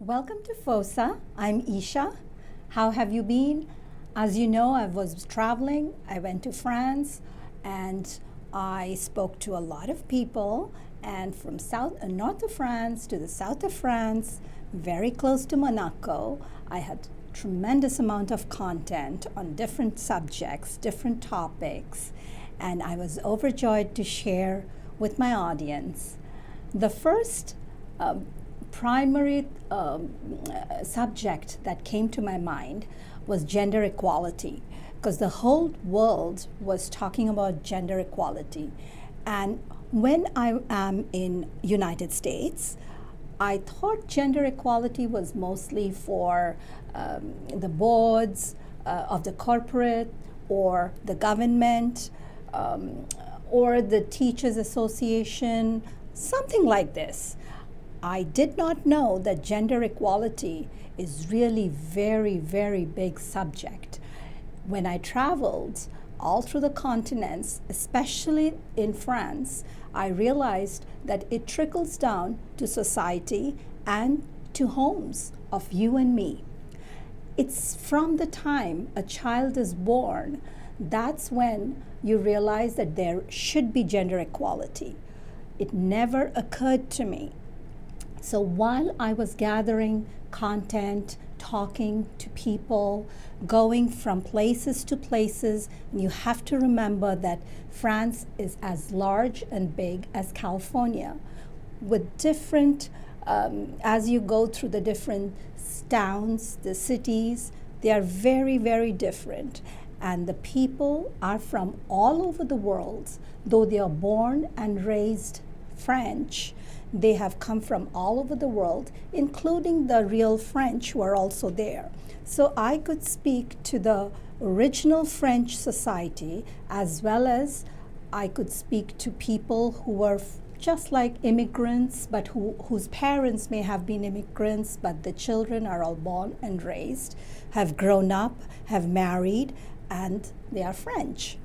Welcome to FOSA. I'm Isha. How have you been? As you know, I was traveling. I went to France and I spoke to a lot of people. And from north of France to the south of France, very close to Monaco, I had tremendous amount of content on different subjects, different topics, and I was overjoyed to share with my audience. The first primary subject that came to my mind was gender equality, because the whole world was talking about gender equality. And when I am in United States, I thought gender equality was mostly for the boards of the corporate or the government or the teachers association, something like this. I did not know that gender equality is really very, very big subject. When I traveled all through the continents, especially in France, I realized that it trickles down to society and to homes of you and me. It's from the time a child is born, that's when you realize that there should be gender equality. It never occurred to me. So while I was gathering content, talking to people, going from places to places, you have to remember that France is as large and big as California, with different, as you go through the different towns, the cities, they are very, very different. And the people are from all over the world, though they are born and raised French. They have come from all over the world, including the real French who are also there. So I could speak to the original French society, as well as I could speak to people who were just like immigrants, but whose parents may have been immigrants, but the children are all born and raised, have grown up, have married, and they are French.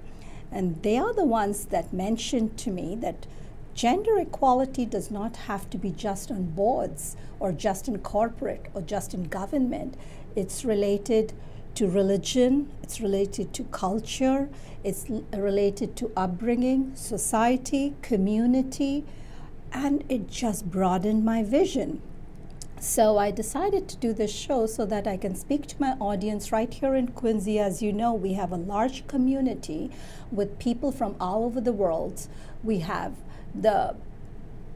And they are the ones that mentioned to me that gender equality does not have to be just on boards or just in corporate or just in government. It's related to religion, it's related to culture, it's related to upbringing, society, community, and it just broadened my vision. So I decided to do this show so that I can speak to my audience right here in Quincy. As you know, we have a large community with people from all over the world. We have the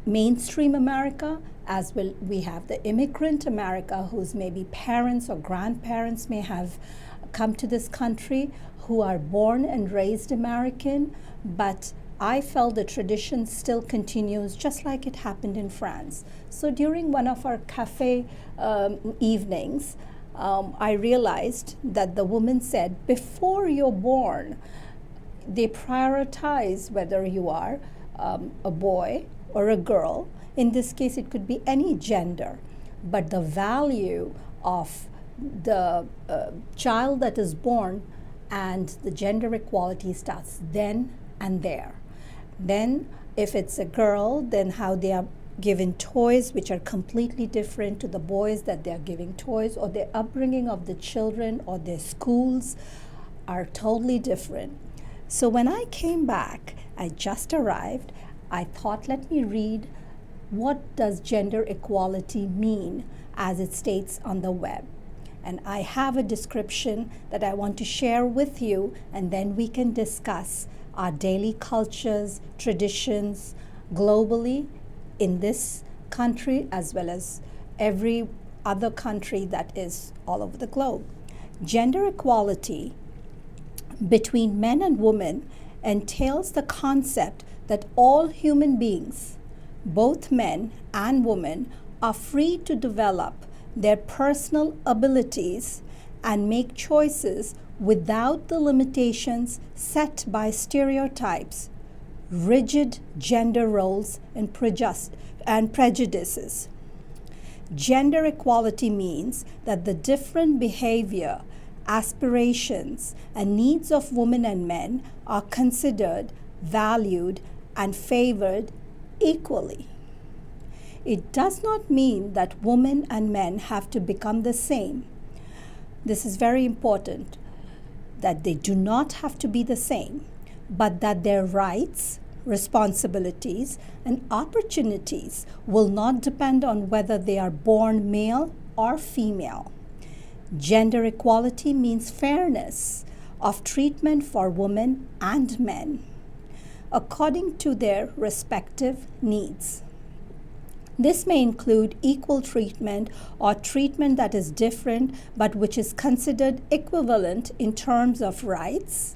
mainstream America, as well we have the immigrant America, whose maybe parents or grandparents may have come to this country, who are born and raised American, but I felt the tradition still continues just like it happened in France. So during one of our cafe evenings, I realized that the woman said, before you're born, they prioritize whether you are a boy or a girl. In this case, it could be any gender, but the value of the child that is born and the gender equality starts then and there. Then if it's a girl, then how they are given toys, which are completely different to the boys that they are giving toys, or the upbringing of the children or their schools are totally different. So when I came back, I just arrived, I thought, let me read what does gender equality mean as it states on the web. And I have a description that I want to share with you, and then we can discuss our daily cultures, traditions, globally in this country as well as every other country that is all over the globe. Gender equality between men and women entails the concept that all human beings, both men and women, are free to develop their personal abilities and make choices without the limitations set by stereotypes, rigid gender roles, and prejudices. Gender equality means that the different behavior, aspirations, and needs of women and men are considered, valued, and favored equally. It does not mean that women and men have to become the same. This is very important, that they do not have to be the same, but that their rights, responsibilities, and opportunities will not depend on whether they are born male or female. Gender equality means fairness of treatment for women and men according to their respective needs. This may include equal treatment or treatment that is different but which is considered equivalent in terms of rights,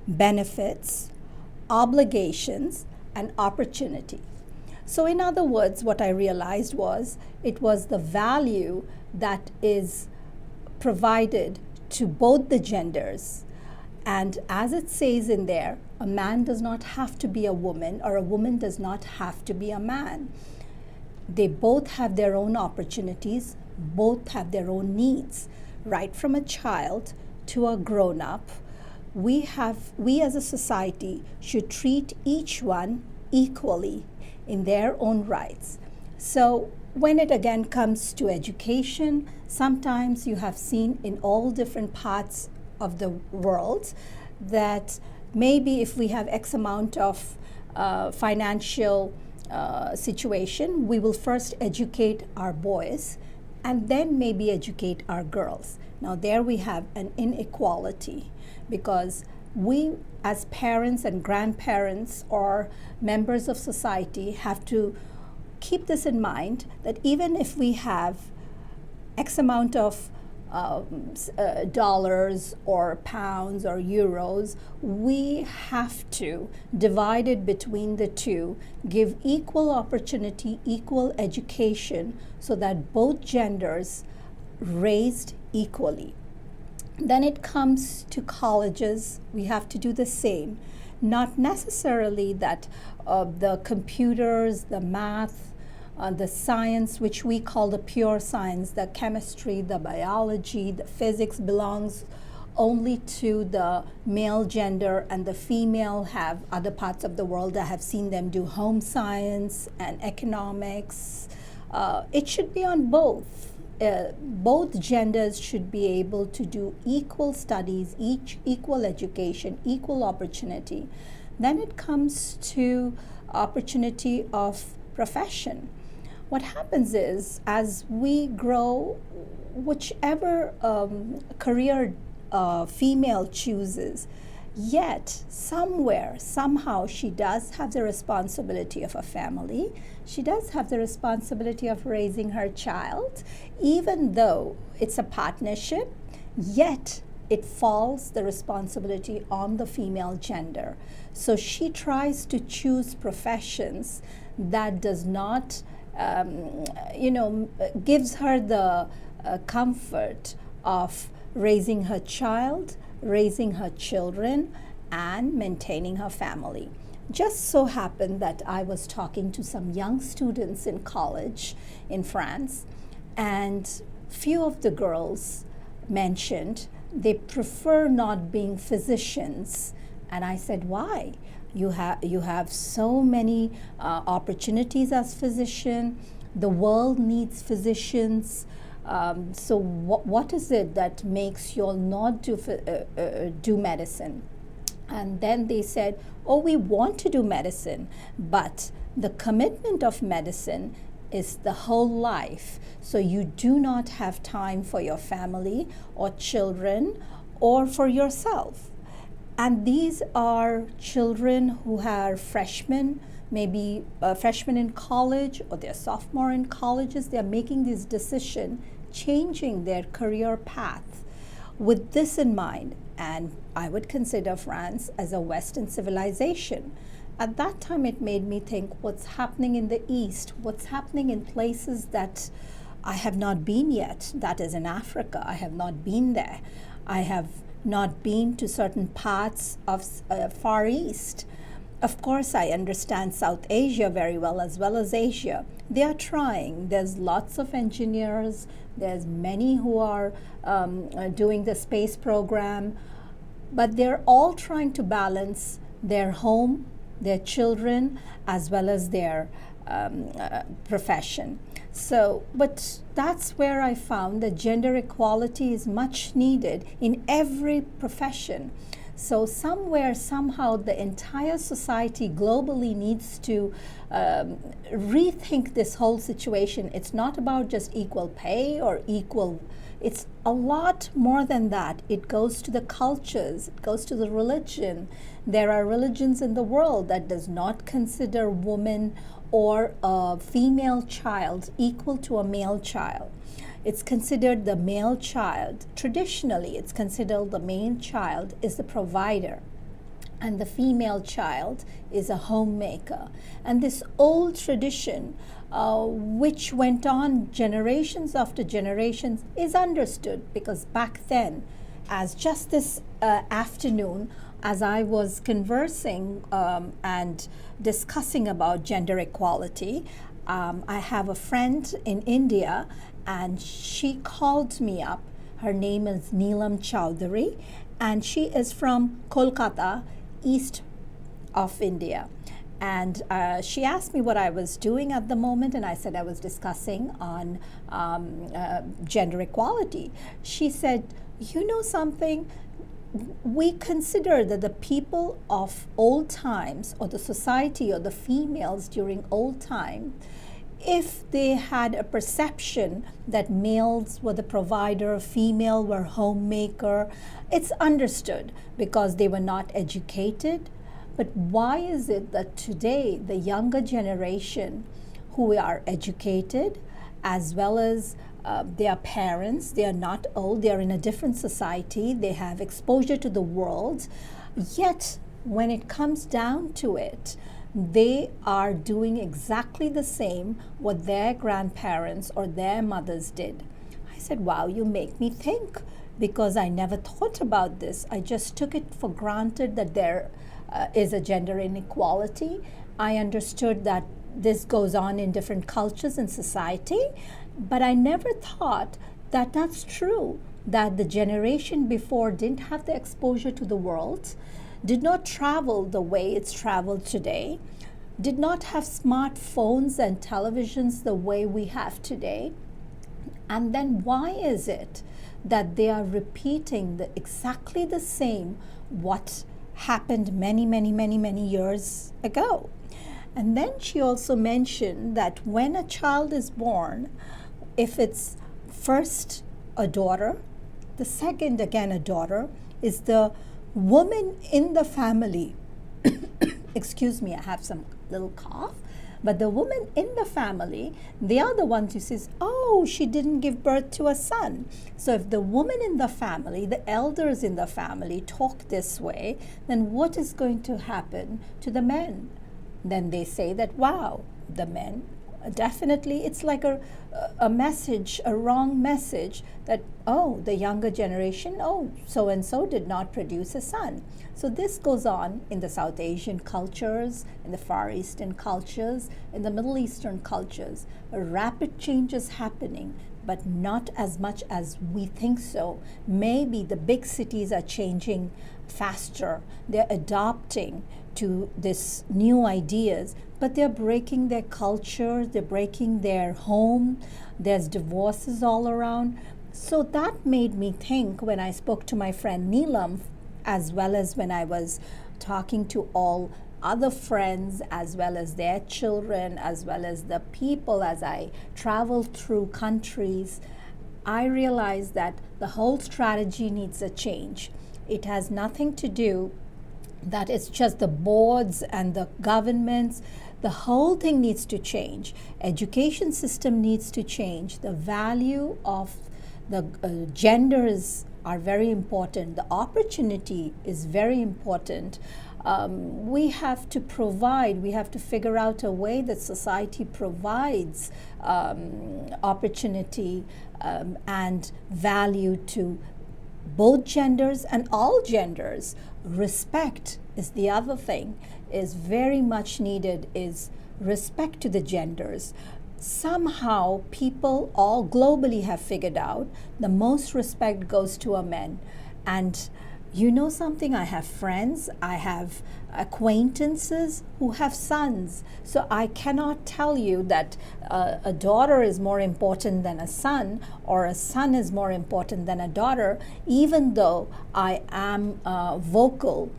benefits, obligations, and opportunity. So, in other words, what I realized was it was the value that is provided to both the genders. And as it says in there, a man does not have to be a woman, or a woman does not have to be a man. They both have their own opportunities, both have their own needs. Right from a child to a grown-up, we as a society should treat each one equally in their own rights. So when it again comes to education, sometimes you have seen in all different parts of the world that maybe if we have X amount of financial situation, we will first educate our boys and then maybe educate our girls. Now there we have an inequality, because we as parents and grandparents or members of society have to keep this in mind, that even if we have X amount of dollars or pounds or euros, we have to divide it between the two, give equal opportunity, equal education, so that both genders raised equally. Then it comes to colleges, we have to do the same. Not necessarily that the computers, the math, the science, which we call the pure science, the chemistry, the biology, the physics, belongs only to the male gender, and the female have other parts of the world. I have seen them do home science and economics. It should be on both. Both genders should be able to do equal studies, equal education, equal opportunity. Then it comes to opportunity of profession. What happens is, as we grow, whichever career female chooses, yet somewhere, somehow, she does have the responsibility of a family. She does have the responsibility of raising her child. Even though it's a partnership, yet it falls the responsibility on the female gender. So she tries to choose professions that does not, gives her the comfort of raising her child, raising her children, and maintaining her family. Just so happened that I was talking to some young students in college in France, and few of the girls mentioned they prefer not being physicians. And I said, why? You have so many opportunities as physician. The world needs physicians. So what is it that makes you all not do medicine? And then they said, oh, we want to do medicine, but the commitment of medicine is the whole life. So you do not have time for your family or children or for yourself. And these are children who are freshmen, maybe freshmen in college, or they're sophomore in colleges. They're making this decision, changing their career path. With this in mind, and I would consider France as a Western civilization. At that time, it made me think, what's happening in the East? What's happening in places that I have not been yet? That is in Africa. I have not been there. I have not been to certain parts of Far East. Of course, I understand South Asia very well as Asia. They are trying. There's lots of engineers. There's many who are doing the space program. But they're all trying to balance their home, their children, as well as their profession. So, but that's where I found that gender equality is much needed in every profession. So somewhere, somehow, the entire society globally needs to rethink this whole situation. It's not about just equal pay or equal, it's a lot more than that. It goes to the cultures, it goes to the religion. There are religions in the world that does not consider woman or a female child equal to a male child. It's considered the male child. Traditionally, it's considered the male child is the provider and the female child is a homemaker. And this old tradition, which went on generations after generations, is understood because back then, as just this afternoon, as I was conversing and discussing about gender equality, I have a friend in India and she called me up. Her name is Neelam Chowdhury and she is from Kolkata, east of India. And she asked me what I was doing at the moment, and I said I was discussing on gender equality. She said, you know something? We consider that the people of old times, or the society, or the females during old time, if they had a perception that males were the provider, female were homemaker, it's understood because they were not educated. But why is it that today the younger generation who are educated as well as they are parents, they are not old, they are in a different society, they have exposure to the world, yet when it comes down to it, they are doing exactly the same what their grandparents or their mothers did. I said, wow, you make me think, because I never thought about this. I just took it for granted that there is a gender inequality. I understood that this goes on in different cultures and society, but I never thought that that's true, that the generation before didn't have the exposure to the world, did not travel the way it's traveled today, did not have smartphones and televisions the way we have today. And then why is it that they are repeating exactly the same what happened many years ago? And then she also mentioned that when a child is born, if it's first a daughter, the second again a daughter, is the woman in the family. Excuse me, I have some little cough. But the woman in the family, they are the ones who says, oh, she didn't give birth to a son. So if the woman in the family, the elders in the family talk this way, then what is going to happen to the men? Then they say that, wow, the men, definitely it's like a message, a wrong message that, oh, the younger generation, oh, so-and-so did not produce a son. So this goes on in the South Asian cultures, in the Far Eastern cultures, in the Middle Eastern cultures. A rapid change is happening, but not as much as we think so. Maybe the big cities are changing faster. They're adopting to this new ideas, but they're breaking their culture, they're breaking their home, there's divorces all around. So that made me think when I spoke to my friend Neelam, as well as when I was talking to all other friends, as well as their children, as well as the people as I traveled through countries, I realized that the whole strategy needs a change. It has nothing to do that it's just the boards and the governments. The whole thing needs to change. Education system needs to change. The value of the genders are very important. The opportunity is very important. We have to provide, we have to figure out a way that society provides opportunity and value to both genders and all genders. Respect is the other thing, is very much needed, is respect to the genders. Somehow people all globally have figured out the most respect goes to a man, and You know something? I have friends, I have acquaintances who have sons. So I cannot tell you that a daughter is more important than a son, or a son is more important than a daughter, even though I am vocal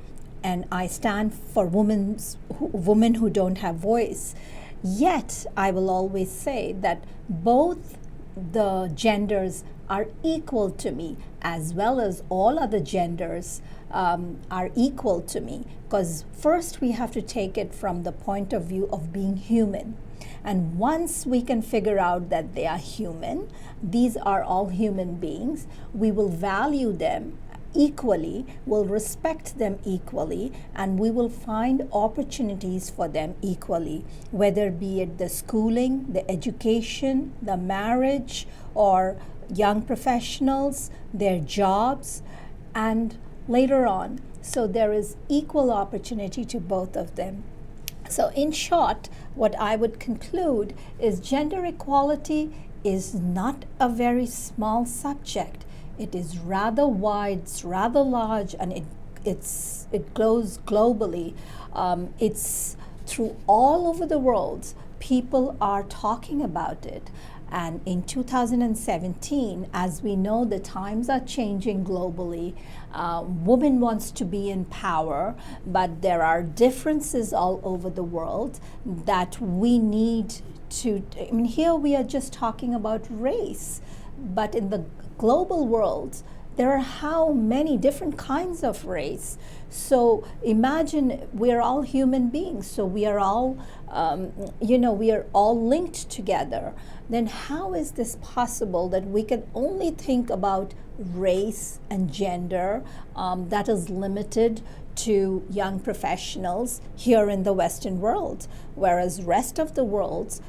and I stand for women who don't have voice. Yet I will always say that both the genders are equal to me, as well as all other genders are equal to me. Because first we have to take it from the point of view of being human. And once we can figure out that they are human, these are all human beings, we will value them equally, will respect them equally, and we will find opportunities for them equally, whether be it the schooling, the education, the marriage, or young professionals, their jobs, and later on. So there is equal opportunity to both of them. So in short, what I would conclude is gender equality is not a very small subject. It is rather wide, it's rather large, and it goes globally. It's through all over the world. People are talking about it. And in 2017, as we know, the times are changing globally. Women wants to be in power, but there are differences all over the world that we need to. I mean, here we are just talking about race, but in the global world, there are how many different kinds of race. So imagine we're all human beings, so we are all, we are all linked together. Then how is this possible that we can only think about race and gender that is limited to young professionals here in the Western world, whereas rest of the world,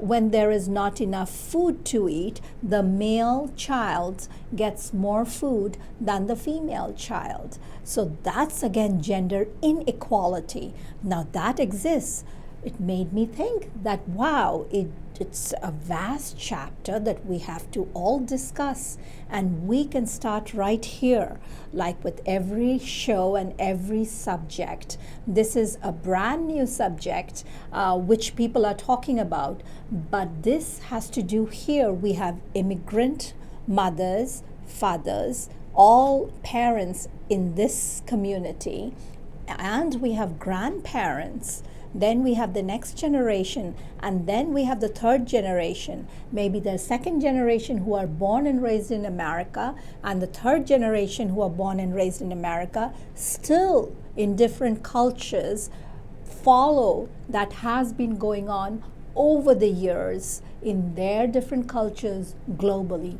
when there is not enough food to eat, the male child gets more food than the female child. So that's again gender inequality. Now that exists. It made me think that, wow, it's a vast chapter that we have to all discuss, and we can start right here. Like with every show and every subject, this is a brand new subject which people are talking about, but this has to do here. We have immigrant mothers, fathers, all parents in this community, and we have grandparents. Then we have the next generation, and then we have the third generation, maybe the second generation who are born and raised in America, and the third generation who are born and raised in America, still in different cultures, follow that has been going on over the years in their different cultures globally.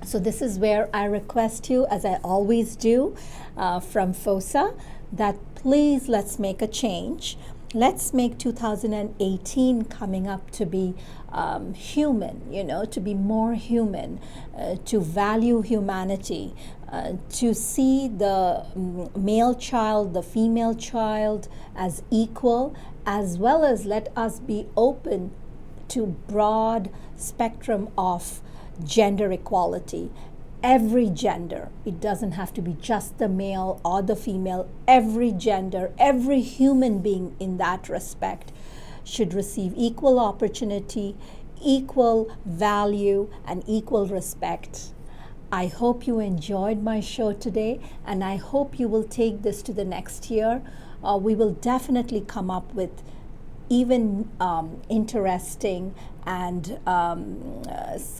So this is where I request you, as I always do from FOSA, that please let's make a change. Let's make 2018 coming up to be human, to be more human, to value humanity, to see the male child, the female child as equal, as well as let us be open to broad spectrum of gender equality. Every gender, it doesn't have to be just the male or the female, every gender, every human being in that respect should receive equal opportunity, equal value, and equal respect. I hope you enjoyed my show today, and I hope you will take this to the next year. We will definitely come up with even interesting and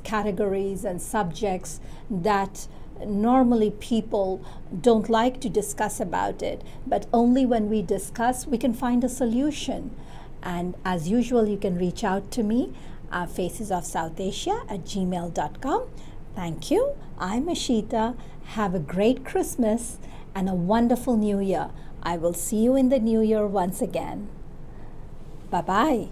categories and subjects that normally people don't like to discuss about it, but only when we discuss we can find a solution. And as usual, you can reach out to me, facesofsouthasia@gmail.com. Thank you. I'm Ashita. Have a great Christmas and a wonderful New Year. I will see you in the New Year once again. Bye-bye.